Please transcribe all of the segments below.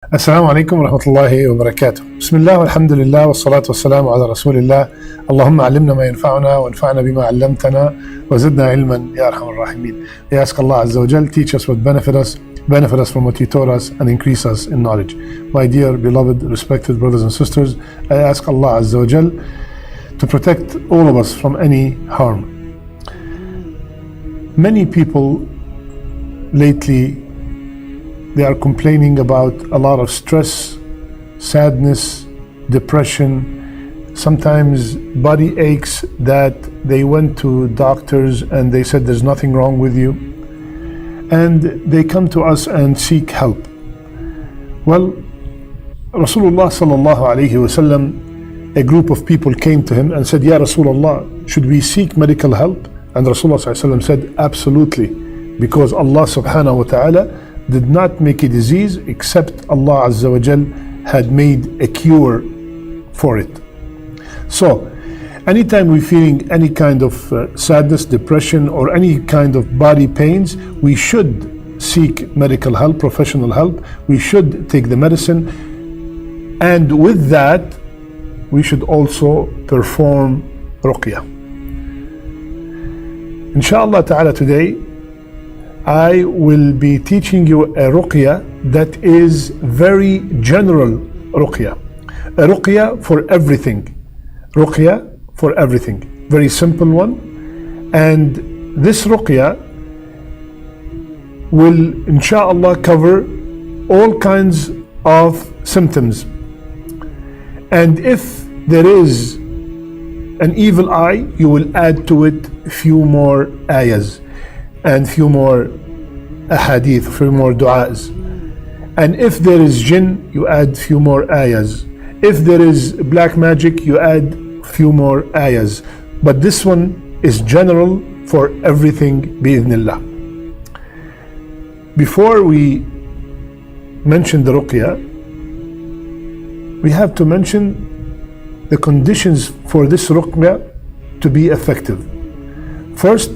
السلام عليكم ورحمة الله وبركاته. بسم الله والحمد لله والصلاة والسلام على رسول الله. اللهم علمنا ما ينفعنا وانفعنا بما علمتنا وزدنا علما يا أرحم الراحمين. I ask Allah Azza wa Jal, teach us what benefit us from what He taught us, and increase us in knowledge. My dear, beloved, respected brothers and sisters, I ask Allah Azza wa Jal to protect all of us from any harm. Many people lately, they are complaining about a lot of stress, sadness, depression, sometimes body aches that they went to doctors and they said there's nothing wrong with you. And they come to us and seek help. Well, Rasulullah sallallahu alayhi wasallam, a group of people came to him and said, Ya Rasulullah, should we seek medical help? And Rasulullah sallallahu alayhi wasallam said, absolutely, because Allah subhanahu wa ta'ala did not make a disease except Allah Azza wa Jal had made a cure for it. So, anytime we're feeling any kind of sadness, depression, or any kind of body pains, we should seek medical help, professional help. We should take the medicine, and with that, we should also perform Ruqya. Inshallah ta'ala, today I will be teaching you a Ruqya that is very general Ruqya. A Ruqya for everything. Ruqya for everything. Very simple one. And this Ruqya will, inshallah, cover all kinds of symptoms. And if there is an evil eye, you will add to it few more ayahs and few more ahadith, few more du'as. And if there is jinn, you add few more ayahs. If there is black magic, you add few more ayahs. But this one is general for everything, bi'idhnillah. Before we mention the Ruqya, we have to mention the conditions for this Ruqya to be effective. First,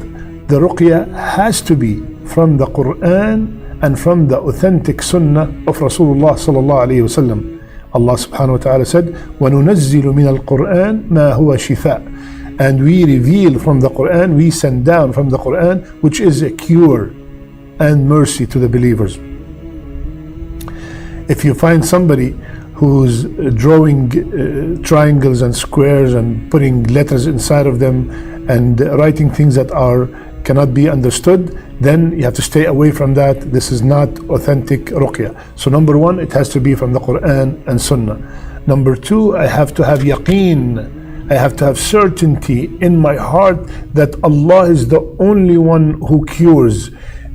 the Ruqya has to be from the Qur'an and from the authentic Sunnah of Rasulullah sallallahu alayhi wasallam. Allah subhanahu wa ta'ala said, وَنُنَزِّلُ مِنَ الْقُرْآنِ مَا هُوَ شِفَاء. And we reveal from the Qur'an, we send down from the Qur'an, which is a cure and mercy to the believers. If you find somebody who's drawing triangles and squares and putting letters inside of them and writing things that cannot be understood, then you have to stay away from that. This is not authentic Ruqya. So number one, it has to be from the Qur'an and Sunnah. Number two, I have to have yaqeen. I have to have certainty in my heart that Allah is the only one who cures.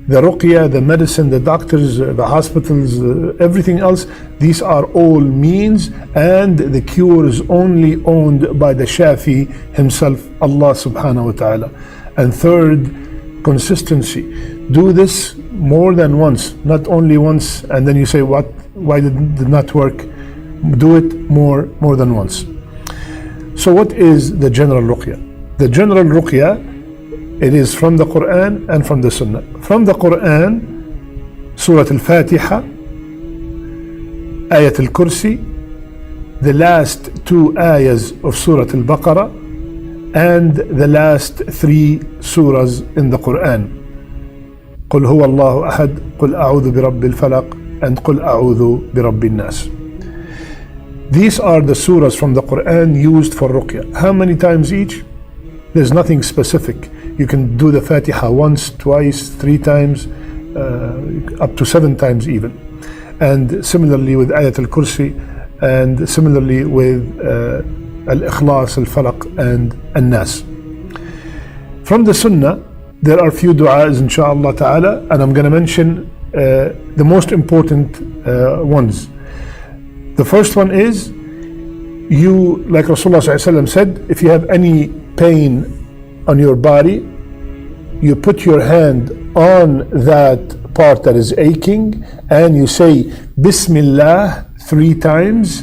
The Ruqya, the medicine, the doctors, the hospitals, everything else, these are all means, and the cure is only owned by the Shafi himself, Allah subhanahu wa ta'ala. And third, consistency. Do this more than once, not only once, and then you say, why did it not work? Do it more than once. So what is the general Ruqya? The general Ruqya, it is from the Qur'an and from the Sunnah. From the Qur'an, Surah Al-Fatiha, Ayat Al-Kursi, the last two ayahs of Surah Al-Baqarah, and the last three surahs in the Qur'an. قُلْ هُوَ اللَّهُ أَحَدٌ قُلْ أَعُوذُ بِرَبِّ الْفَلَقِ and قُلْ أَعُوذُ بِرَبِّ النَّاسِ. These are the surahs from the Qur'an used for Ruqya. How many times each? There's nothing specific. You can do the Fatiha once, twice, three times, up to 7 times even. And similarly with Ayat Al-Kursi, and similarly with Al-Ikhlas, Al-Falaq, and An-Nas. From the Sunnah, there are few du'as, inshallah ta'ala, and I'm going to mention the most important ones. The first one is, you, like Rasulullah sallallahu alaihi wasallam said, if you have any pain on your body, you put your hand on that part that is aching and you say Bismillah 3 times,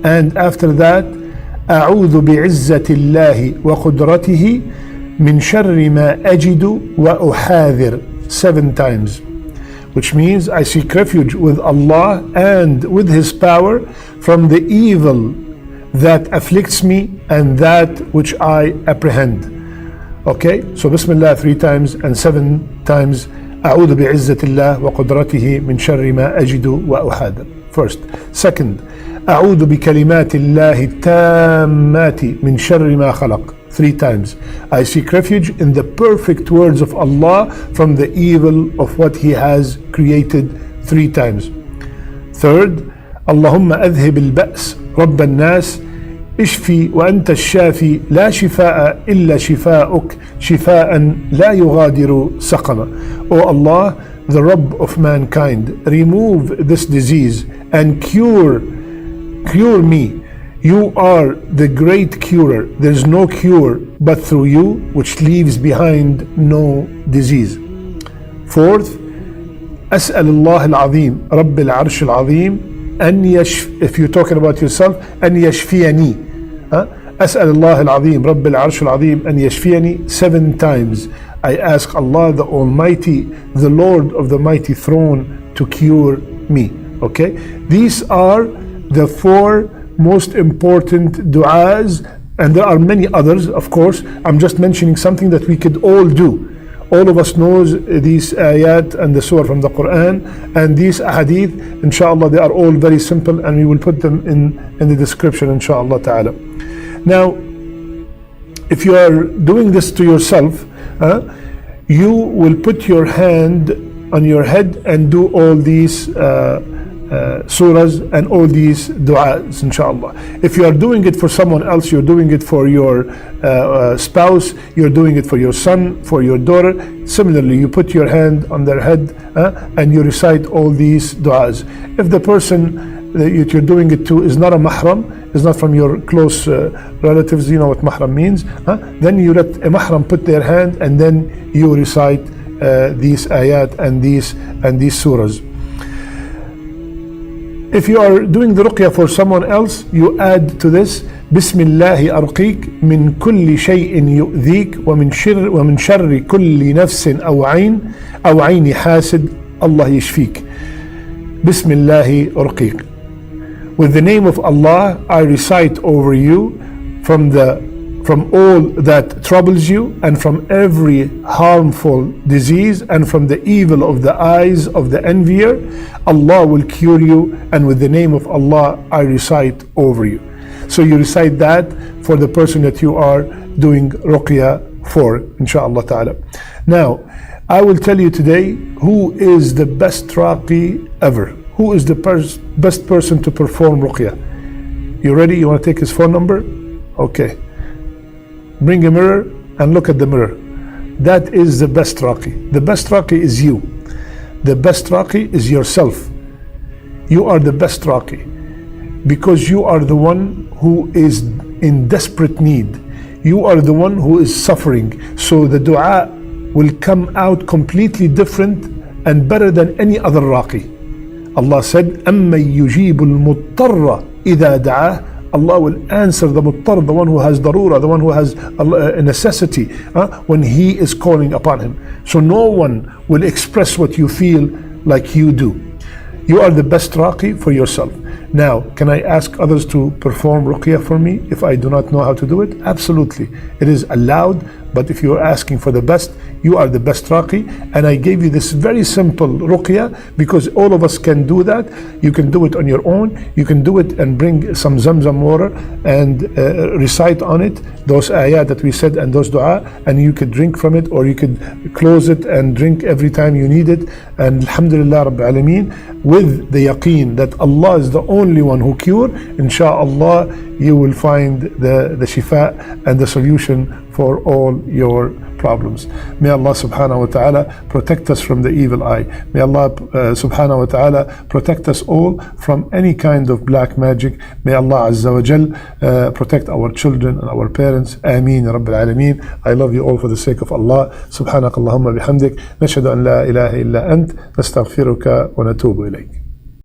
and after that أعوذ بعزة الله وقدرته من شر ما أجد وأحاذر 7 times. which means I seek refuge with Allah and with His power from the evil that afflicts me and that which I apprehend. Okay, so Bismillah 3 times and 7 times أعوذ بعزة الله وقدرته من شر ما أجد وأحاذر. First. Second, أعوذ بكلمات الله التامات من شر ما خلق. 3 times. I seek refuge in the perfect words of Allah from the evil of what He has created. 3 times. Third, اللهم أذهب البأس رب الناس اشفي وأنت الشافي لا شفاء إلا شفاءك شفاء لا يغادر سقما. O Allah, the Rabb of mankind, remove this disease and cure me. You are the great curer. There's no cure but through you, which leaves behind no disease. Fourth, أسأل الله العظيم رب العرش العظيم أن if you're talking about yourself, أن يشفيني. أسأل الله العظيم رب العرش العظيم أن يشفيني 7 times. I ask Allah the Almighty, the Lord of the mighty throne, to cure me. Okay, these are the 4 most important du'as, and there are many others, of course. I'm just mentioning something that we could all do. All of us knows these ayat and the surah from the Quran, and these ahadith, inshallah, they are all very simple, and we will put them in the description, inshallah ta'ala. Now, if you are doing this to yourself, you will put your hand on your head and do all these surahs and all these du'as, inshallah. If you are doing it for someone else, you're doing it for your spouse, you're doing it for your son, for your daughter. Similarly, you put your hand on their head and you recite all these du'as. If the person that you're doing it to is not a mahram, is not from your close relatives, you know what mahram means, then you let a mahram put their hand and then you recite these ayat and these surahs. If you are doing the ruqya for someone else, you add to this Bismillahi arqiq min kulli shay'in yu'dhik wa min sharri kulli nafsin aw ayni hasid Allah yashfik. Bismillahi arqiq. With the name of Allah, I recite over you from all that troubles you and from every harmful disease and from the evil of the eyes of the envier. Allah will cure you, and with the name of Allah I recite over you. So you recite that for the person that you are doing ruqya for, inshallah ta'ala. Now, I will tell you today who is the best raqi ever. Who is the best person to perform ruqya? You ready? You want to take his phone number? Okay. Bring a mirror and look at the mirror. That is the best raqi. The best raqi is you. The best raqi is yourself. You are the best raqi because you are the one who is in desperate need. You are the one who is suffering. So the du'a will come out completely different and better than any other raqi. Allah said, أَمَّن يُجِيبُ الْمُضْطَرَّ إِذَا دَعَاهُ. Allah will answer the muttar, the one who has darura, the one who has a necessity, when he is calling upon him. So no one will express what you feel like you do. You are the best raqi for yourself. Now, can I ask others to perform ruqya for me if I do not know how to do it? Absolutely. It is allowed, but if you are asking for the best, you are the best raqi. And I gave you this very simple ruqya because all of us can do that. You can do it on your own. You can do it and bring some zamzam water and recite on it those ayat that we said and those dua, and you could drink from it, or you could close it and drink every time you need it. And alhamdulillah rabbil alameen, with the yaqeen that Allah is the only one who cure, insha'Allah you will find the shifa and the solution for all your problems. May Allah subhanahu wa ta'ala protect us from the evil eye. May Allah subhanahu wa ta'ala protect us all from any kind of black magic. May Allah azza wa jal protect our children and our parents. Ameen ya Rabbil Alameen. I love you all for the sake of Allah. Subhanak Allahumma bihamdik. Nashhadu an la ilaha illa ant. Nastaghfiruka wa natubu ilayk.